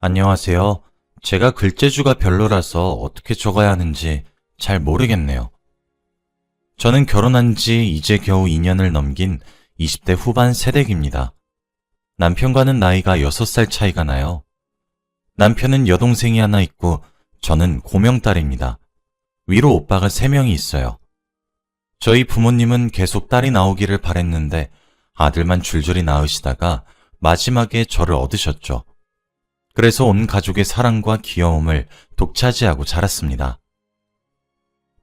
안녕하세요. 제가 글재주가 별로라서 어떻게 적어야 하는지 잘 모르겠네요. 저는 결혼한 지 이제 겨우 2년을 넘긴 20대 후반 새댁입니다. 남편과는 나이가 6살 차이가 나요. 남편은 여동생이 하나 있고 저는 고명딸입니다. 위로 오빠가 3명이 있어요. 저희 부모님은 계속 딸이 나오기를 바랬는데 아들만 줄줄이 낳으시다가 마지막에 저를 얻으셨죠. 그래서 온 가족의 사랑과 귀여움을 독차지하고 자랐습니다.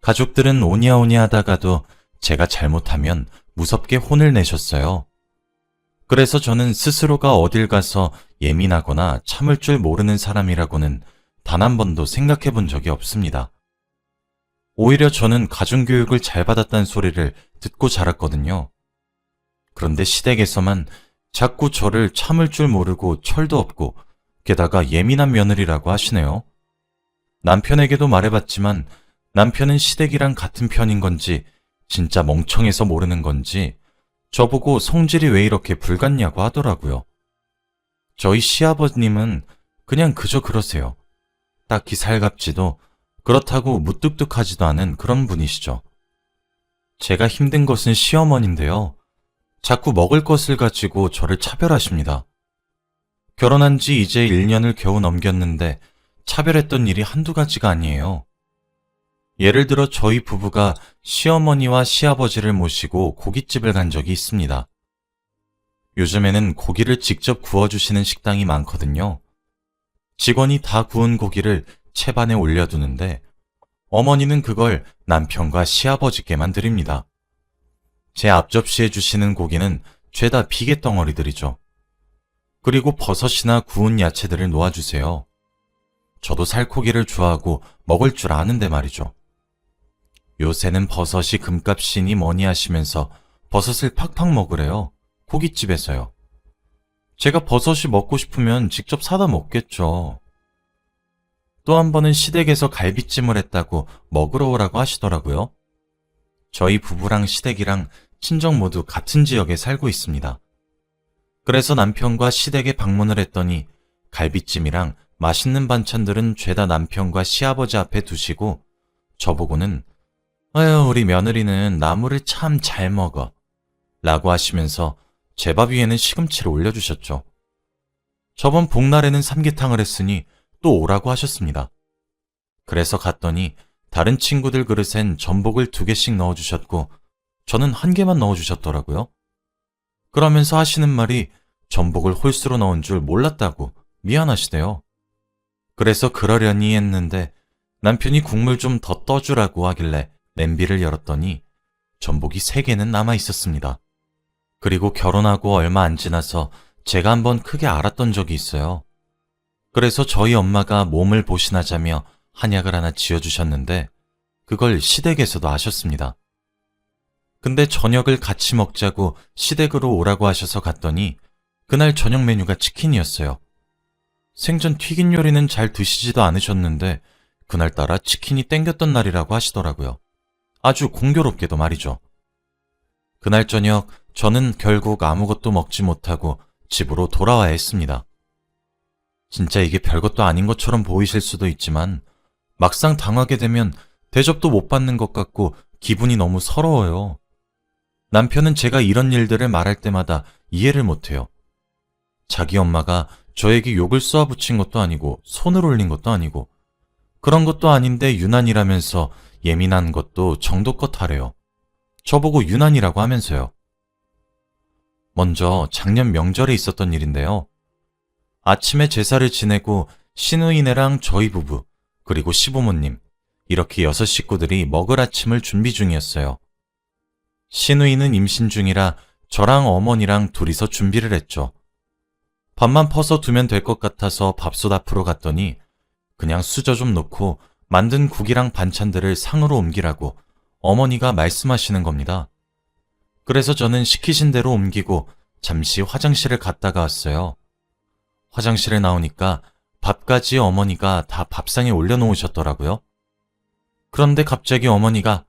가족들은 오냐오냐 하다가도 제가 잘못하면 무섭게 혼을 내셨어요. 그래서 저는 스스로가 어딜 가서 예민하거나 참을 줄 모르는 사람이라고는 단 한 번도 생각해 본 적이 없습니다. 오히려 저는 가정교육을 잘 받았다는 소리를 듣고 자랐거든요. 그런데 시댁에서만 자꾸 저를 참을 줄 모르고 철도 없고 게다가 예민한 며느리라고 하시네요. 남편에게도 말해봤지만 남편은 시댁이랑 같은 편인 건지 진짜 멍청해서 모르는 건지 저보고 성질이 왜 이렇게 불같냐고 하더라고요. 저희 시아버님은 그냥 그저 그러세요. 딱히 살갑지도 그렇다고 무뚝뚝하지도 않은 그런 분이시죠. 제가 힘든 것은 시어머니인데요. 자꾸 먹을 것을 가지고 저를 차별하십니다. 결혼한 지 이제 1년을 겨우 넘겼는데 차별했던 일이 한두 가지가 아니에요. 예를 들어 저희 부부가 시어머니와 시아버지를 모시고 고깃집을 간 적이 있습니다. 요즘에는 고기를 직접 구워주시는 식당이 많거든요. 직원이 다 구운 고기를 채반에 올려두는데 어머니는 그걸 남편과 시아버지께만 드립니다. 제 앞접시에 주시는 고기는 죄다 비계덩어리들이죠. 그리고 버섯이나 구운 야채들을 놓아주세요. 저도 살코기를 좋아하고 먹을 줄 아는데 말이죠. 요새는 버섯이 금값이니 뭐니 하시면서 버섯을 팍팍 먹으래요. 고깃집에서요. 제가 버섯이 먹고 싶으면 직접 사다 먹겠죠. 또 한 번은 시댁에서 갈비찜을 했다고 먹으러 오라고 하시더라고요. 저희 부부랑 시댁이랑 친정 모두 같은 지역에 살고 있습니다. 그래서 남편과 시댁에 방문을 했더니 갈비찜이랑 맛있는 반찬들은 죄다 남편과 시아버지 앞에 두시고 저보고는 아유 우리 며느리는 나물을 참 잘 먹어 라고 하시면서 제 밥 위에는 시금치를 올려주셨죠. 저번 복날에는 삼계탕을 했으니 또 오라고 하셨습니다. 그래서 갔더니 다른 친구들 그릇엔 전복을 2개씩 넣어주셨고 저는 1개만 넣어주셨더라고요. 그러면서 하시는 말이 전복을 홀수로 넣은 줄 몰랐다고 미안하시대요. 그래서 그러려니 했는데 남편이 국물 좀 더 떠주라고 하길래 냄비를 열었더니 전복이 3개는 남아 있었습니다. 그리고 결혼하고 얼마 안 지나서 제가 한번 크게 알았던 적이 있어요. 그래서 저희 엄마가 몸을 보신하자며 한약을 하나 지어주셨는데 그걸 시댁에서도 아셨습니다. 근데 저녁을 같이 먹자고 시댁으로 오라고 하셔서 갔더니 그날 저녁 메뉴가 치킨이었어요. 생전 튀긴 요리는 잘 드시지도 않으셨는데 그날따라 치킨이 땡겼던 날이라고 하시더라고요. 아주 공교롭게도 말이죠. 그날 저녁 저는 결국 아무것도 먹지 못하고 집으로 돌아와야 했습니다. 진짜 이게 별것도 아닌 것처럼 보이실 수도 있지만 막상 당하게 되면 대접도 못 받는 것 같고 기분이 너무 서러워요. 남편은 제가 이런 일들을 말할 때마다 이해를 못해요. 자기 엄마가 저에게 욕을 쏘아붙인 것도 아니고 손을 올린 것도 아니고 그런 것도 아닌데 유난이라면서 예민한 것도 정도껏 하래요. 저보고 유난이라고 하면서요. 먼저 작년 명절에 있었던 일인데요. 아침에 제사를 지내고 시누이네랑 저희 부부 그리고 시부모님 이렇게 6 식구들이 먹을 아침을 준비 중이었어요. 시누이는 임신 중이라 저랑 어머니랑 둘이서 준비를 했죠. 밥만 퍼서 두면 될 것 같아서 밥솥 앞으로 갔더니 그냥 수저 좀 놓고 만든 국이랑 반찬들을 상으로 옮기라고 어머니가 말씀하시는 겁니다. 그래서 저는 시키신 대로 옮기고 잠시 화장실을 갔다가 왔어요. 화장실에 나오니까 밥까지 어머니가 다 밥상에 올려놓으셨더라고요. 그런데 갑자기 어머니가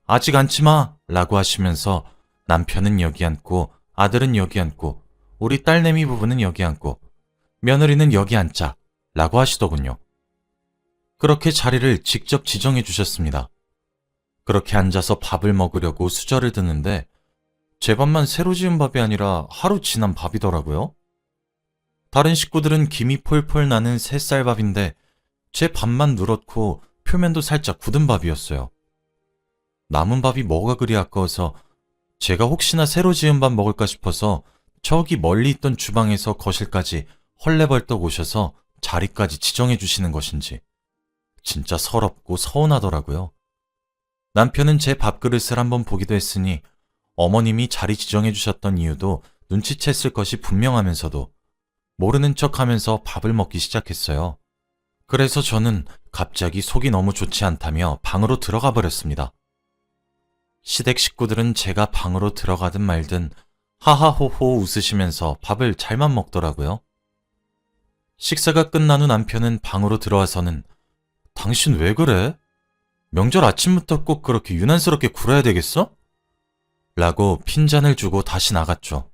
아직 앉지 마! 라고 하시면서 남편은 여기 앉고 아들은 여기 앉고 우리 딸내미 부부는 여기 앉고 며느리는 여기 앉자 라고 하시더군요. 그렇게 자리를 직접 지정해 주셨습니다. 그렇게 앉아서 밥을 먹으려고 수저를 드는데 제 밥만 새로 지은 밥이 아니라 하루 지난 밥이더라고요. 다른 식구들은 김이 폴폴 나는 새쌀밥인데 제 밥만 누렇고 표면도 살짝 굳은 밥이었어요. 남은 밥이 뭐가 그리 아까워서 제가 혹시나 새로 지은 밥 먹을까 싶어서 저기 멀리 있던 주방에서 거실까지 헐레벌떡 오셔서 자리까지 지정해 주시는 것인지 진짜 서럽고 서운하더라고요. 남편은 제 밥그릇을 한번 보기도 했으니 어머님이 자리 지정해 주셨던 이유도 눈치챘을 것이 분명하면서도 모르는 척하면서 밥을 먹기 시작했어요. 그래서 저는 갑자기 속이 너무 좋지 않다며 방으로 들어가 버렸습니다. 시댁 식구들은 제가 방으로 들어가든 말든 하하호호 웃으시면서 밥을 잘만 먹더라고요. 식사가 끝난 후 남편은 방으로 들어와서는 당신 왜 그래? 명절 아침부터 꼭 그렇게 유난스럽게 굴어야 되겠어? 라고 핀잔을 주고 다시 나갔죠.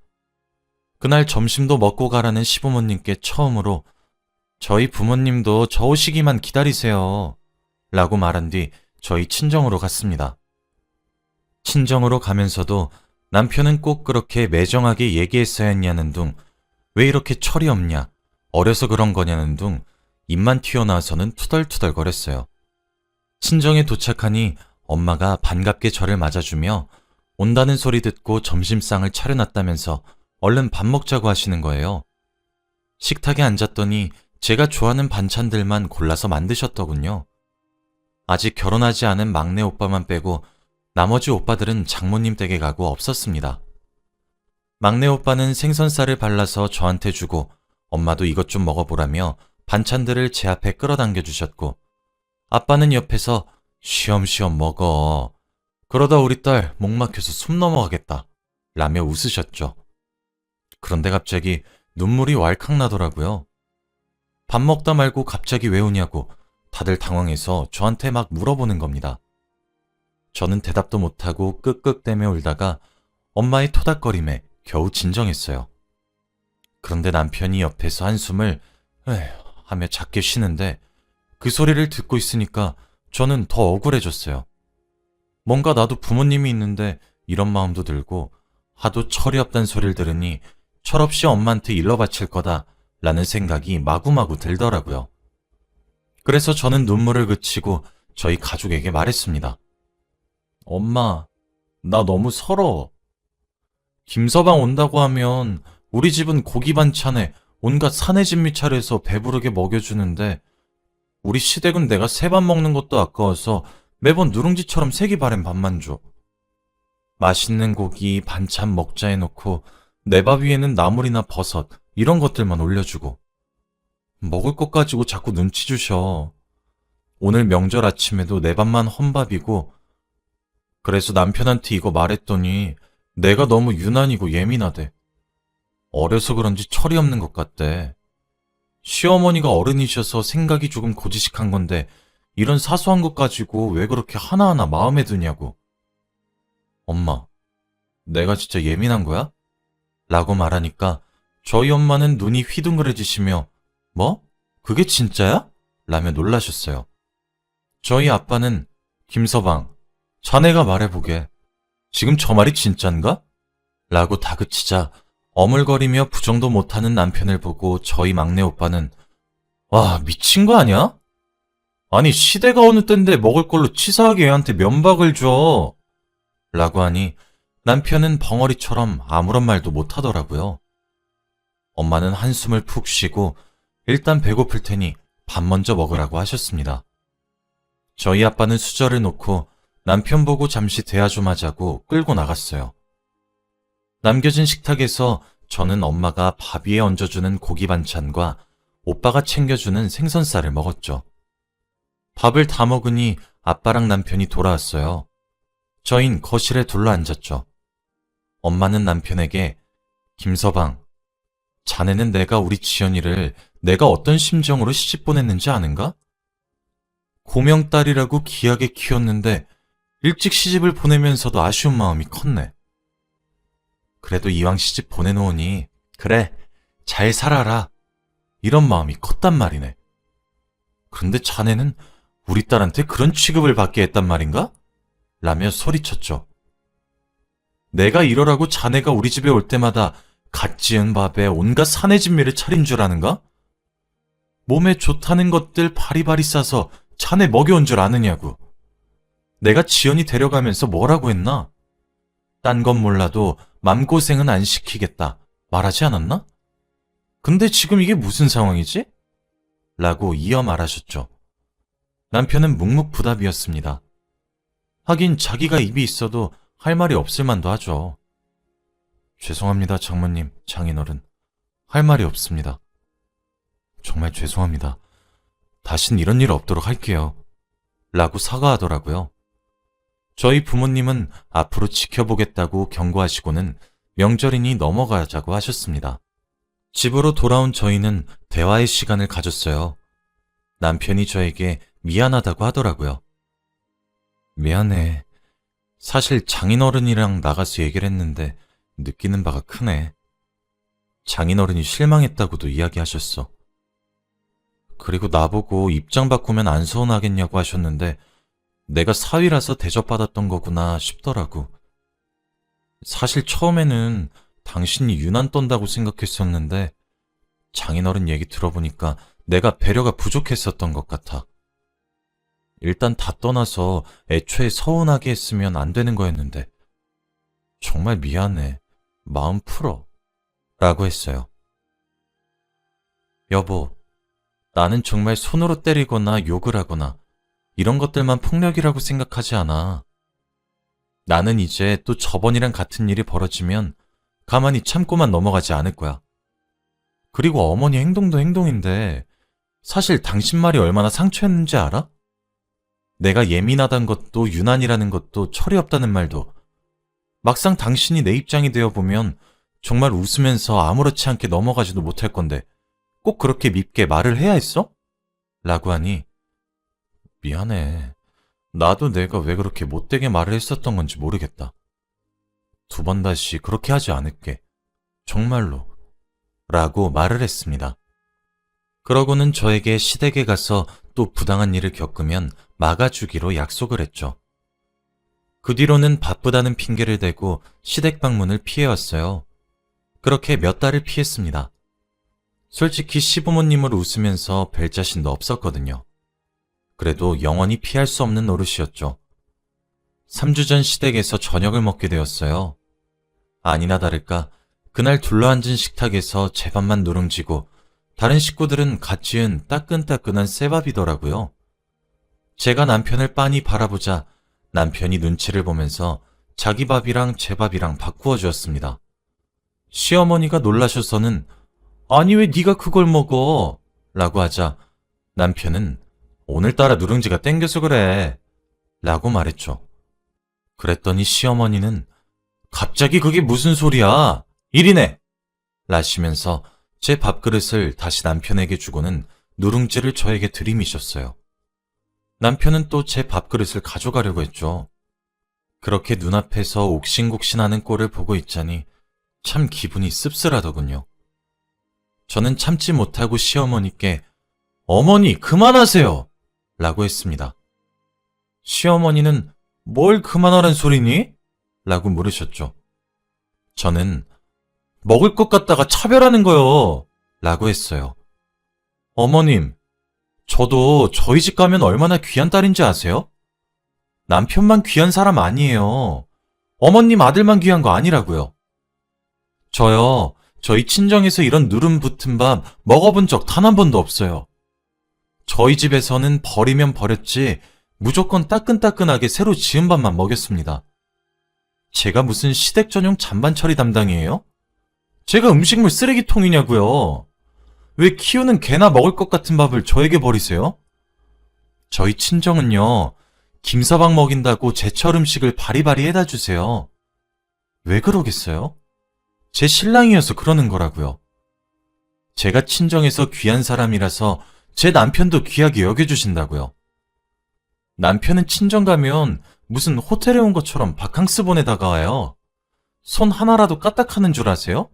그날 점심도 먹고 가라는 시부모님께 처음으로 저희 부모님도 저 오시기만 기다리세요. 라고 말한 뒤 저희 친정으로 갔습니다. 친정으로 가면서도 남편은 꼭 그렇게 매정하게 얘기했어야 했냐는 둥, 왜 이렇게 철이 없냐, 어려서 그런 거냐는 둥, 입만 튀어나와서는 투덜투덜거렸어요. 친정에 도착하니 엄마가 반갑게 저를 맞아주며 온다는 소리 듣고 점심상을 차려놨다면서 얼른 밥 먹자고 하시는 거예요. 식탁에 앉았더니 제가 좋아하는 반찬들만 골라서 만드셨더군요. 아직 결혼하지 않은 막내 오빠만 빼고 나머지 오빠들은 장모님 댁에 가고 없었습니다. 막내 오빠는 생선살을 발라서 저한테 주고 엄마도 이것 좀 먹어보라며 반찬들을 제 앞에 끌어당겨 주셨고 아빠는 옆에서 쉬엄쉬엄 먹어. 그러다 우리 딸 목 막혀서 숨 넘어가겠다. 라며 웃으셨죠. 그런데 갑자기 눈물이 왈칵 나더라고요. 밥 먹다 말고 갑자기 왜 우냐고 다들 당황해서 저한테 막 물어보는 겁니다. 저는 대답도 못하고 끄끄대며 울다가 엄마의 토닥거림에 겨우 진정했어요. 그런데 남편이 옆에서 한숨을 에휴 하며 작게 쉬는데 그 소리를 듣고 있으니까 저는 더 억울해졌어요. 뭔가 나도 부모님이 있는데 이런 마음도 들고 하도 철이 없단 소리를 들으니 철없이 엄마한테 일러 바칠 거다 라는 생각이 마구마구 들더라고요. 그래서 저는 눈물을 그치고 저희 가족에게 말했습니다. 엄마, 나 너무 서러워. 김서방 온다고 하면 우리 집은 고기 반찬에 온갖 산의 진미 차려서 배부르게 먹여주는데 우리 시댁은 내가 새 밥 먹는 것도 아까워서 매번 누룽지처럼 색이 바랜 밥만 줘. 맛있는 고기 반찬 먹자 해놓고 내 밥 위에는 나물이나 버섯 이런 것들만 올려주고 먹을 것 가지고 자꾸 눈치 주셔. 오늘 명절 아침에도 내 밥만 헌밥이고 그래서 남편한테 이거 말했더니 내가 너무 유난이고 예민하대. 어려서 그런지 철이 없는 것 같대. 시어머니가 어른이셔서 생각이 조금 고지식한 건데 이런 사소한 것 가지고 왜 그렇게 하나하나 마음에 드냐고. 엄마, 내가 진짜 예민한 거야? 라고 말하니까 저희 엄마는 눈이 휘둥그레지시며 뭐? 그게 진짜야? 라며 놀라셨어요. 저희 아빠는 김서방, 자네가 말해보게. 지금 저 말이 진짠가? 라고 다그치자 어물거리며 부정도 못하는 남편을 보고 저희 막내 오빠는 와, 미친 거 아니야? 아니, 시대가 어느 땐데 먹을 걸로 치사하게 애한테 면박을 줘. 라고 하니 남편은 벙어리처럼 아무런 말도 못하더라고요. 엄마는 한숨을 푹 쉬고 일단 배고플 테니 밥 먼저 먹으라고 하셨습니다. 저희 아빠는 수저를 놓고 남편 보고 잠시 대화 좀 하자고 끌고 나갔어요. 남겨진 식탁에서 저는 엄마가 밥 위에 얹어주는 고기 반찬과 오빠가 챙겨주는 생선살을 먹었죠. 밥을 다 먹으니 아빠랑 남편이 돌아왔어요. 저흰 거실에 둘러앉았죠. 엄마는 남편에게 김서방, 자네는 내가 우리 지연이를 내가 어떤 심정으로 시집 보냈는지 아는가? 고명딸이라고 귀하게 키웠는데 일찍 시집을 보내면서도 아쉬운 마음이 컸네. 그래도 이왕 시집 보내놓으니 그래, 잘 살아라. 이런 마음이 컸단 말이네. 그런데 자네는 우리 딸한테 그런 취급을 받게 했단 말인가? 라며 소리쳤죠. 내가 이러라고 자네가 우리 집에 올 때마다 갓 지은 밥에 온갖 사내진미를 차린 줄 아는가? 몸에 좋다는 것들 바리바리 싸서 자네 먹여온 줄 아느냐고. 내가 지연이 데려가면서 뭐라고 했나? 딴 건 몰라도 맘고생은 안 시키겠다 말하지 않았나? 근데 지금 이게 무슨 상황이지? 라고 이어 말하셨죠. 남편은 묵묵부답이었습니다. 하긴 자기가 입이 있어도 할 말이 없을 만도 하죠. 죄송합니다, 장모님, 장인어른. 할 말이 없습니다. 정말 죄송합니다. 다신 이런 일 없도록 할게요. 라고 사과하더라고요. 저희 부모님은 앞으로 지켜보겠다고 경고하시고는 명절이니 넘어가자고 하셨습니다. 집으로 돌아온 저희는 대화의 시간을 가졌어요. 남편이 저에게 미안하다고 하더라고요. 미안해. 사실 장인어른이랑 나가서 얘기를 했는데 느끼는 바가 크네. 장인어른이 실망했다고도 이야기하셨어. 그리고 나보고 입장 바꾸면 안 서운하겠냐고 하셨는데 내가 사위라서 대접받았던 거구나 싶더라고. 사실 처음에는 당신이 유난 떤다고 생각했었는데 장인어른 얘기 들어보니까 내가 배려가 부족했었던 것 같아. 일단 다 떠나서 애초에 서운하게 했으면 안 되는 거였는데 정말 미안해. 마음 풀어. 라고 했어요. 여보, 나는 정말 손으로 때리거나 욕을 하거나 이런 것들만 폭력이라고 생각하지 않아. 나는 이제 또 저번이랑 같은 일이 벌어지면 가만히 참고만 넘어가지 않을 거야. 그리고 어머니 행동도 행동인데 사실 당신 말이 얼마나 상처였는지 알아? 내가 예민하단 것도 유난이라는 것도 철이 없다는 말도 막상 당신이 내 입장이 되어보면 정말 웃으면서 아무렇지 않게 넘어가지도 못할 건데 꼭 그렇게 밉게 말을 해야 했어? 라고 하니 미안해. 나도 내가 왜 그렇게 못되게 말을 했었던 건지 모르겠다. 두 번 다시 그렇게 하지 않을게. 정말로. 라고 말을 했습니다. 그러고는 저에게 시댁에 가서 또 부당한 일을 겪으면 막아주기로 약속을 했죠. 그 뒤로는 바쁘다는 핑계를 대고 시댁 방문을 피해왔어요. 그렇게 몇 달을 피했습니다. 솔직히 시부모님을 웃으면서 뵐 자신도 없었거든요. 그래도 영원히 피할 수 없는 노릇이었죠. 3주 전 시댁에서 저녁을 먹게 되었어요. 아니나 다를까 그날 둘러앉은 식탁에서 제 밥만 누룽지고 다른 식구들은 갓 지은 따끈따끈한 쇠밥이더라고요. 제가 남편을 빤히 바라보자 남편이 눈치를 보면서 자기 밥이랑 제 밥이랑 바꾸어 주었습니다. 시어머니가 놀라셔서는 아니 왜 네가 그걸 먹어? 라고 하자 남편은 오늘따라 누룽지가 땡겨서 그래 라고 말했죠. 그랬더니 시어머니는 갑자기 그게 무슨 소리야? 이리네! 라시면서 제 밥그릇을 다시 남편에게 주고는 누룽지를 저에게 들이미셨어요. 남편은 또 제 밥그릇을 가져가려고 했죠. 그렇게 눈앞에서 옥신곡신하는 꼴을 보고 있자니 참 기분이 씁쓸하더군요. 저는 참지 못하고 시어머니께 어머니 그만하세요! 라고 했습니다. 시어머니는 뭘 그만하란 소리니? 라고 물으셨죠. 저는 먹을 것 갖다가 차별하는 거요. 라고 했어요. 어머님, 저도 저희 집 가면 얼마나 귀한 딸인지 아세요? 남편만 귀한 사람 아니에요. 어머님 아들만 귀한 거 아니라고요. 저요, 저희 친정에서 이런 누름 붙은 밥 먹어본 적 단 한 번도 없어요. 저희 집에서는 버리면 버렸지 무조건 따끈따끈하게 새로 지은 밥만 먹였습니다. 제가 무슨 시댁 전용 잔반 처리 담당이에요? 제가 음식물 쓰레기통이냐고요. 왜 키우는 개나 먹을 것 같은 밥을 저에게 버리세요? 저희 친정은요, 김서방 먹인다고 제철 음식을 바리바리 해다 주세요. 왜 그러겠어요? 제 신랑이어서 그러는 거라고요. 제가 친정에서 귀한 사람이라서 제 남편도 귀하게 여겨주신다고요. 남편은 친정 가면 무슨 호텔에 온 것처럼 바캉스 보내다가 와요. 손 하나라도 까딱하는 줄 아세요?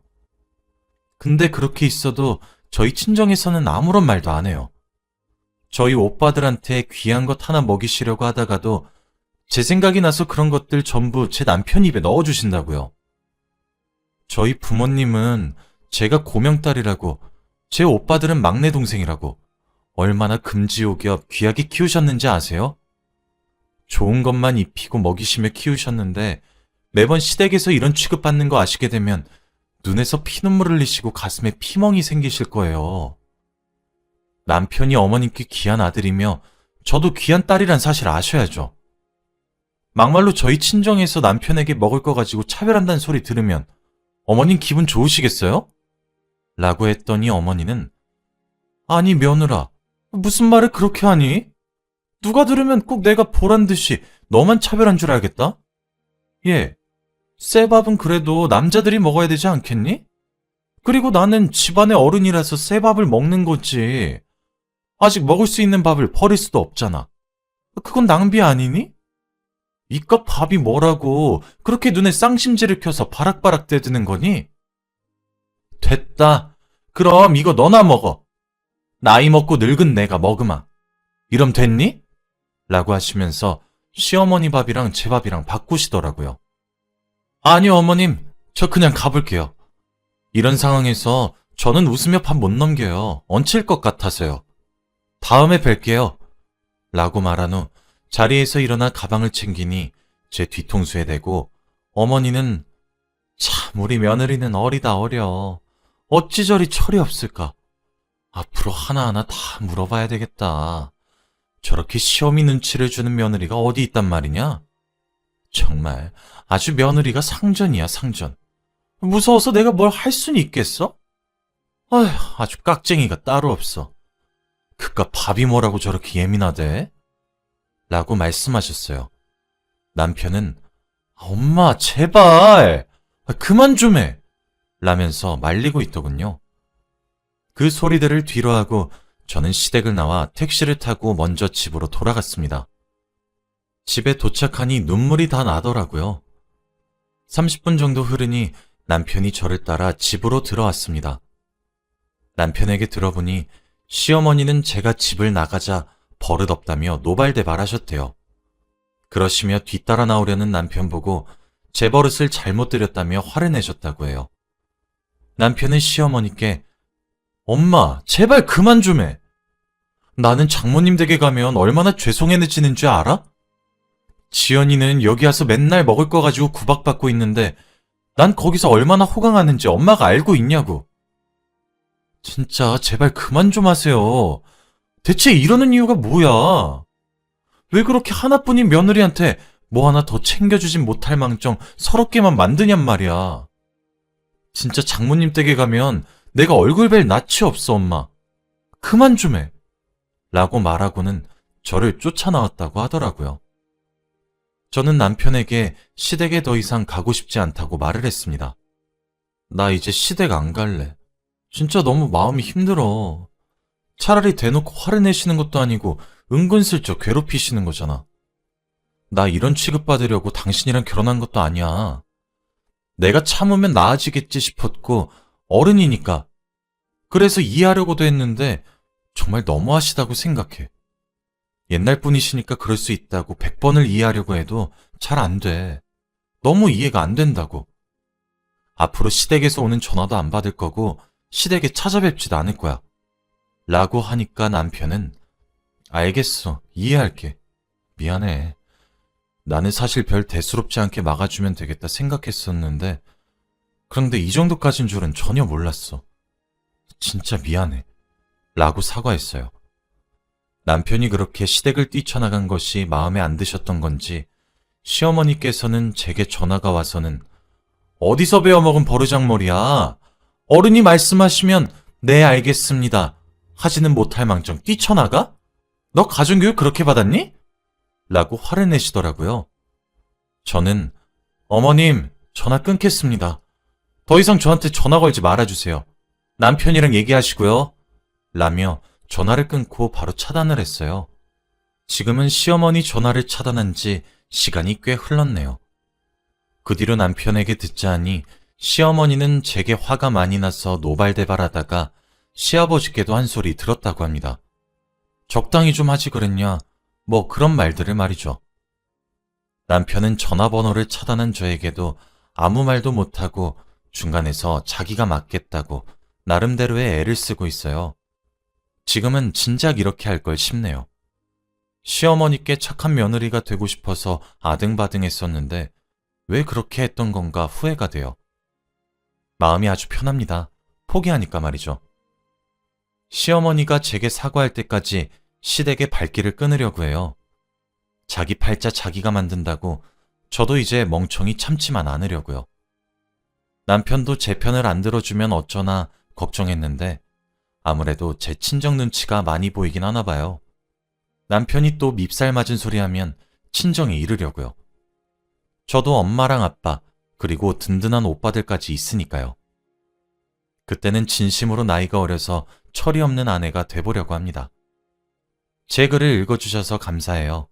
근데 그렇게 있어도 저희 친정에서는 아무런 말도 안 해요. 저희 오빠들한테 귀한 것 하나 먹이시려고 하다가도 제 생각이 나서 그런 것들 전부 제 남편 입에 넣어주신다고요. 저희 부모님은 제가 고명딸이라고, 제 오빠들은 막내 동생이라고 얼마나 금지옥엽 귀하게 키우셨는지 아세요? 좋은 것만 입히고 먹이시며 키우셨는데 매번 시댁에서 이런 취급받는 거 아시게 되면 눈에서 피눈물 흘리시고 가슴에 피멍이 생기실 거예요. 남편이 어머님께 귀한 아들이며 저도 귀한 딸이란 사실 아셔야죠. 막말로 저희 친정에서 남편에게 먹을 거 가지고 차별한다는 소리 들으면 어머님 기분 좋으시겠어요? 라고 했더니 어머니는 아니 며느라, 무슨 말을 그렇게 하니? 누가 들으면 꼭 내가 보란 듯이 너만 차별한 줄 알겠다? 예, 새 밥은 그래도 남자들이 먹어야 되지 않겠니? 그리고 나는 집안의 어른이라서 새 밥을 먹는 거지. 아직 먹을 수 있는 밥을 버릴 수도 없잖아. 그건 낭비 아니니? 이깟 밥이 뭐라고 그렇게 눈에 쌍심지를 켜서 바락바락 대드는 거니? 됐다. 그럼 이거 너나 먹어. 나이 먹고 늙은 내가 먹으마. 이럼 됐니? 라고 하시면서 시어머니 밥이랑 제 밥이랑 바꾸시더라고요. 아니요, 어머님. 저 그냥 가볼게요. 이런 상황에서 저는 웃으며 밥 못 넘겨요. 얹힐 것 같아서요. 다음에 뵐게요. 라고 말한 후 자리에서 일어나 가방을 챙기니 제 뒤통수에 대고 어머니는 참 우리 며느리는 어리다 어려. 어찌 저리 철이 없을까. 앞으로 하나하나 다 물어봐야 되겠다. 저렇게 시어미 눈치를 주는 며느리가 어디 있단 말이냐? 정말 아주 며느리가 상전이야 상전. 무서워서 내가 뭘 할 수는 있겠어? 아휴, 아주 깍쟁이가 따로 없어. 그깟 밥이 뭐라고 저렇게 예민하대? 라고 말씀하셨어요. 남편은 엄마 제발 그만 좀 해! 라면서 말리고 있더군요. 그 소리들을 뒤로하고 저는 시댁을 나와 택시를 타고 먼저 집으로 돌아갔습니다. 집에 도착하니 눈물이 다 나더라고요. 30분 정도 흐르니 남편이 저를 따라 집으로 들어왔습니다. 남편에게 들어보니 시어머니는 제가 집을 나가자 버릇없다며 노발대발하셨대요. 그러시며 뒤따라 나오려는 남편 보고 제 버릇을 잘못 들였다며 화를 내셨다고 해요. 남편은 시어머니께 엄마 제발 그만 좀 해. 나는 장모님 댁에 가면 얼마나 죄송해지는 줄 알아? 지연이는 여기 와서 맨날 먹을 거 가지고 구박받고 있는데 난 거기서 얼마나 호강하는지 엄마가 알고 있냐고. 진짜 제발 그만 좀 하세요. 대체 이러는 이유가 뭐야? 왜 그렇게 하나뿐인 며느리한테 뭐 하나 더 챙겨주진 못할 망정 서럽게만 만드냔 말이야. 진짜 장모님 댁에 가면 내가 얼굴 뵐 낯이 없어 엄마. 그만 좀 해. 라고 말하고는 저를 쫓아나왔다고 하더라고요. 저는 남편에게 시댁에 더 이상 가고 싶지 않다고 말을 했습니다. 나 이제 시댁 안 갈래. 진짜 너무 마음이 힘들어. 차라리 대놓고 화를 내시는 것도 아니고 은근슬쩍 괴롭히시는 거잖아. 나 이런 취급받으려고 당신이랑 결혼한 것도 아니야. 내가 참으면 나아지겠지 싶었고 어른이니까. 그래서 이해하려고도 했는데 정말 너무하시다고 생각해. 옛날 분이시니까 그럴 수 있다고 100번을 이해하려고 해도 잘 안 돼. 너무 이해가 안 된다고. 앞으로 시댁에서 오는 전화도 안 받을 거고 시댁에 찾아뵙지도 않을 거야. 라고 하니까 남편은 알겠어. 이해할게. 미안해. 나는 사실 별 대수롭지 않게 막아주면 되겠다 생각했었는데 그런데 이 정도까진 줄은 전혀 몰랐어. 진짜 미안해. 라고 사과했어요. 남편이 그렇게 시댁을 뛰쳐나간 것이 마음에 안 드셨던 건지 시어머니께서는 제게 전화가 와서는 어디서 배워먹은 버르장머리야. 어른이 말씀하시면 네 알겠습니다 하지는 못할 망정 뛰쳐나가? 너 가정교육 그렇게 받았니? 라고 화를 내시더라고요. 저는 어머님 전화 끊겠습니다. 더 이상 저한테 전화 걸지 말아주세요. 남편이랑 얘기하시고요. 라며 전화를 끊고 바로 차단을 했어요. 지금은 시어머니 전화를 차단한 지 시간이 꽤 흘렀네요. 그 뒤로 남편에게 듣자 하니 시어머니는 제게 화가 많이 나서 노발대발하다가 시아버지께도 한 소리 들었다고 합니다. 적당히 좀 하지 그랬냐? 뭐 그런 말들을 말이죠. 남편은 전화번호를 차단한 저에게도 아무 말도 못하고 중간에서 자기가 맞겠다고 나름대로의 애를 쓰고 있어요. 지금은 진작 이렇게 할 걸 싶네요. 시어머니께 착한 며느리가 되고 싶어서 아등바등 했었는데 왜 그렇게 했던 건가 후회가 돼요. 마음이 아주 편합니다. 포기하니까 말이죠. 시어머니가 제게 사과할 때까지 시댁의 발길을 끊으려고 해요. 자기 팔자 자기가 만든다고 저도 이제 멍청이 참지만 않으려고요. 남편도 제 편을 안 들어주면 어쩌나 걱정했는데 아무래도 제 친정 눈치가 많이 보이긴 하나 봐요. 남편이 또 밉살 맞은 소리 하면 친정에 이르려고요. 저도 엄마랑 아빠 그리고 든든한 오빠들까지 있으니까요. 그때는 진심으로 나이가 어려서 철이 없는 아내가 돼보려고 합니다. 제 글을 읽어주셔서 감사해요.